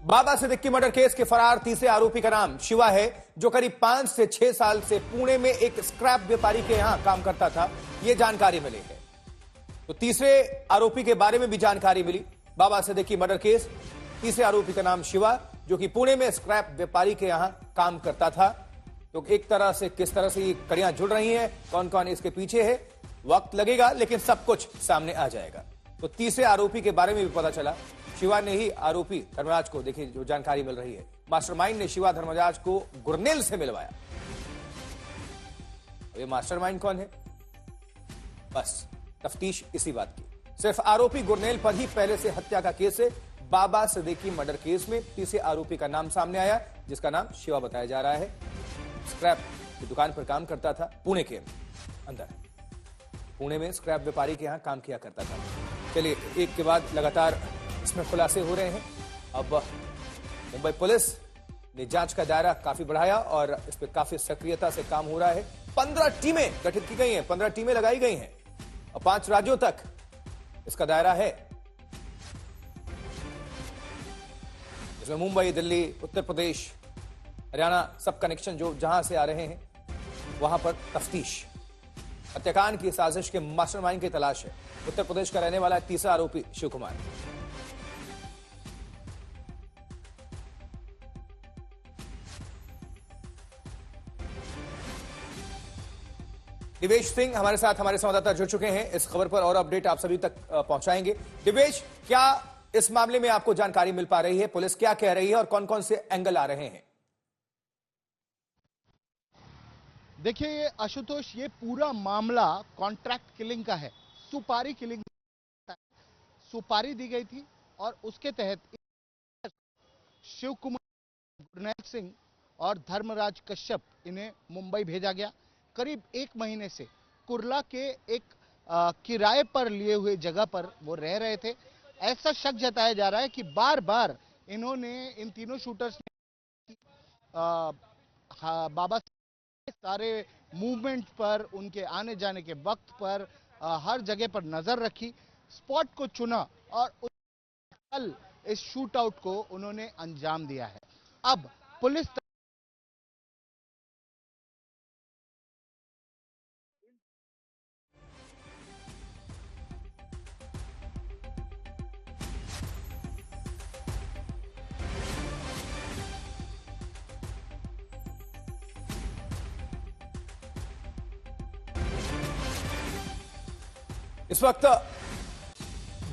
बाबा Siddiqui murder case के फरार तीसरे आरोपी का नाम शिवा है, जो करीब 5 से 6 साल से पुणे में एक स्क्रैप व्यापारी के यहां काम करता था। यह जानकारी मिली है। तो तीसरे आरोपी के बारे में भी जानकारी मिली। बाबा सिद्दीकी मर्डर केस, तीसरे आरोपी का नाम शिवा, जो कि पुणे में स्क्रैप व्यापारी के यहां काम करता था। तो एक तरह से किस तरह से ये कड़ियां जुड़ रही हैं, कौन कौन इसके पीछे है, वक्त लगेगा, लेकिन सब कुछ सामने आ जाएगा। तो तीसरे आरोपी के बारे में भी पता चला। शिवा ने ही आरोपी धर्मराज को, देखिए जो जानकारी मिल रही है, मास्टरमाइंड ने शिवा धर्मराज को गुरनेल से मिलवाया। ये मास्टरमाइंड कौन है, बस तफ्तीश इसी बात की। सिर्फ आरोपी गुरनेल पर ही पहले से हत्या का केस है। बाबा सिद्दीकी मर्डर केस में तीसरे आरोपी का नाम सामने आया, जिसका नाम शिवा बताया जा रहा है। स्क्रैप की दुकान पर काम करता था पुणे के अंदर। पुणे में स्क्रैप व्यापारी के यहां काम किया करता था। चलिए, एक के बाद लगातार इसमें खुलासे हो रहे हैं। अब मुंबई पुलिस ने जांच का दायरा काफी बढ़ाया और इस पर काफी सक्रियता से काम हो रहा है। 15 टीमें गठित की गई हैं, 15 टीमें लगाई गई हैं और 5 राज्यों तक इसका दायरा है। इसमें मुंबई, दिल्ली, उत्तर प्रदेश, हरियाणा, सब कनेक्शन जो जहां से आ रहे हैं वहां पर तफ्तीश। हत्याकांड की साजिश के मास्टरमाइंड की तलाश है। उत्तर प्रदेश का रहने वाला है तीसरा आरोपी शिव कुमार। दिवेश सिंह हमारे साथ, हमारे संवाददाता जुड़ चुके हैं इस खबर पर और अपडेट आप सभी तक पहुंचाएंगे। दिवेश, क्या इस मामले में आपको जानकारी मिल पा रही है? पुलिस क्या कह रही है और कौन कौन से एंगल आ रहे हैं? देखिए आशुतोष, ये पूरा मामला कॉन्ट्रैक्ट किलिंग का है, सुपारी किलिंग। सुपारी दी गई थी और उसके तहत शिव कुमार, गुरनेल सिंह और धर्मराज कश्यप, इन्हें मुंबई भेजा गया। करीब 1 महीने से कुर्ला के एक किराए पर लिए हुए जगह पर वो रह रहे थे। ऐसा शक जताया जा रहा है कि बार बार इन्होंने, इन तीनों शूटर्स ने बाबा सारे मूवमेंट पर, उनके आने जाने के वक्त पर हर जगह पर नजर रखी, स्पॉट को चुना और कल इस शूट आउट को उन्होंने अंजाम दिया है। अब पुलिस इस वक्त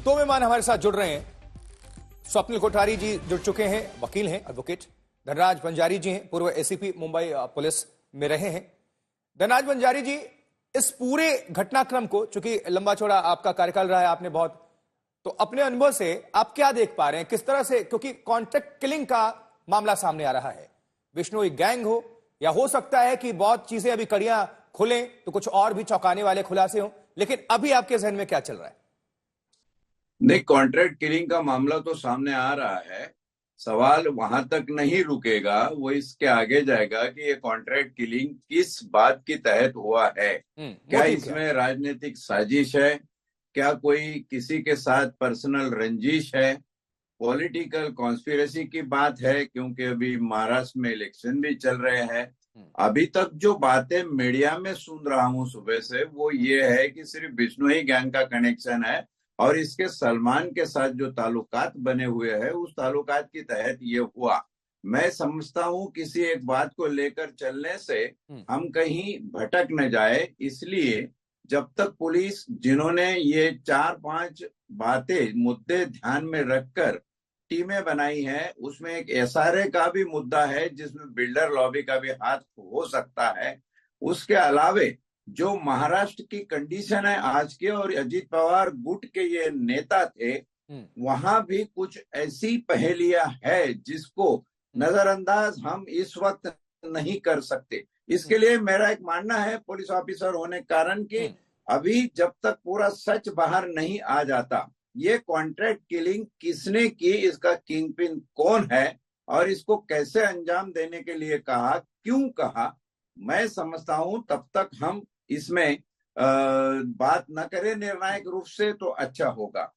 2 मेहमान हमारे साथ जुड़ रहे हैं। स्वप्निल कोठारी जी जुड़ चुके हैं, वकील हैं, एडवोकेट। धनराज बंजारी जी हैं, पूर्व एसीपी मुंबई पुलिस में रहे हैं। धनराज बंजारी जी, इस पूरे घटनाक्रम को, चूंकि लंबा चौड़ा आपका कार्यकाल रहा है, आपने बहुत, तो अपने अनुभव से आप क्या देख पा रहे हैं, किस तरह से, क्योंकि कॉन्ट्रैक्ट किलिंग का मामला सामने आ रहा है, बिश्नोई गैंग हो, या हो सकता है कि बहुत चीजें अभी कड़ियां खुलें तो कुछ और भी चौंकाने वाले खुलासे हों, लेकिन अभी आपके जहन में क्या चल रहा है? नहीं, कॉन्ट्रैक्ट किलिंग का मामला तो सामने आ रहा है। सवाल वहां तक नहीं रुकेगा, वो इसके आगे जाएगा कि ये कॉन्ट्रैक्ट किलिंग किस बात के तहत हुआ है। क्या इसमें राजनीतिक साजिश है? क्या कोई किसी के साथ पर्सनल रंजिश है? पॉलिटिकल कॉन्स्पिरेसी की बात है, क्योंकि अभी महाराष्ट्र में इलेक्शन भी चल रहे हैं। अभी तक जो बातें मीडिया में सुन रहा हूं सुबह से, वो ये है कि सिर्फ बिश्नोई गैंग का कनेक्शन है और इसके सलमान के साथ जो ताल्लुकात बने हुए हैं, उस ताल्लुकात के तहत ये हुआ। मैं समझता हूं किसी एक बात को लेकर चलने से हम कहीं भटक न जाए, इसलिए जब तक पुलिस, जिन्होंने ये 4-5 बातें, मुद्दे ध्यान में रखकर टीमें बनाई हैं, उसमें एक एसआरए का भी मुद्दा है जिसमें बिल्डर लॉबी का भी हाथ हो सकता है। उसके अलावे जो महाराष्ट्र की कंडीशन है आज के, और अजीत पवार गुट के ये नेता थे, वहां भी कुछ ऐसी पहेलियां है जिसको नजरअंदाज हम इस वक्त नहीं कर सकते। इसके लिए मेरा एक मानना है, पुलिस ऑफिसर होने के कारण, कि अभी जब तक पूरा सच बाहर नहीं आ जाता, ये कॉन्ट्रैक्ट किलिंग किसने की, इसका किंगपिन कौन है और इसको कैसे अंजाम देने के लिए कहा, क्यों कहा, मैं समझता हूं तब तक हम इसमें बात न करें निर्णायक रूप से तो अच्छा होगा।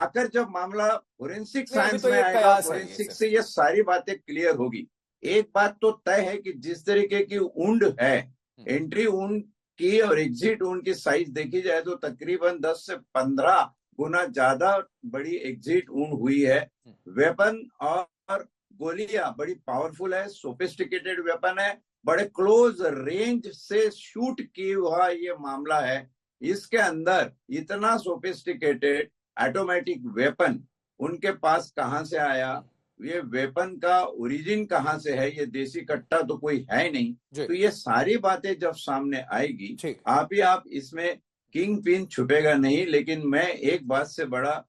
आकर जब मामला फोरेंसिक नहीं, अभी साइंस तो में ये आएगा, कयास है ये फोरेंसिक सिर्फ। से ये सारी बातें क्लियर होगी। एक बात तो तय है कि जिस तरीके की ऊंड है, एंट्री ऊंड की और एग्जिट ऊंड की साइज देखी जाए तो तकरीबन 10 से 15 गुना ज्यादा बड़ी एग्जिट ऊंड हुई है। वेपन और गोलियां बड़ी पावरफुल है, सोफिस्टिकेटेड वेपन है, बड़े क्लोज रेंज से शूट किया हुआ ये मामला है। इसके अंदर इतना सोफिस्टिकेटेड ऑटोमेटिक वेपन उनके पास कहां से आया, ये वेपन का ओरिजिन कहां से है, ये देसी कट्टा तो कोई है नहीं। तो ये सारी बातें जब सामने आएगी, आप इसमें किंग पिन छुपेगा नहीं। लेकिन मैं एक बात से बड़ा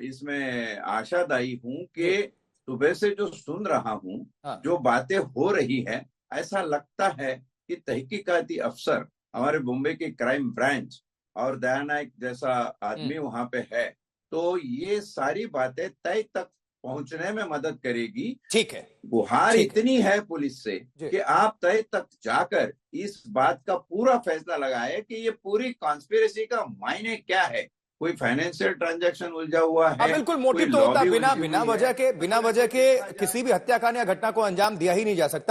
इसमें आशादायी हूं कि सुबह से जो सुन रहा हूं, जो बातें हो रही है, ऐसा लगता है कि तहकीकाती अफसर हमारे मुंबई की क्राइम ब्रांच और दयानायक जैसा आदमी वहां पे है, तो ये सारी बातें तय तक पहुंचने में मदद करेगी। ठीक है, गुहार इतनी है पुलिस से कि आप तय तक जाकर इस बात का पूरा फैसला लगाए कि ये पूरी कॉन्स्पिरेसी का मायने क्या है। कोई फाइनेंशियल ट्रांजैक्शन उलझा हुआ है, बिल्कुल मोटिव तो होता, बिना वजह के किसी भी हत्याकांड या घटना को अंजाम दिया ही नहीं जा सकता।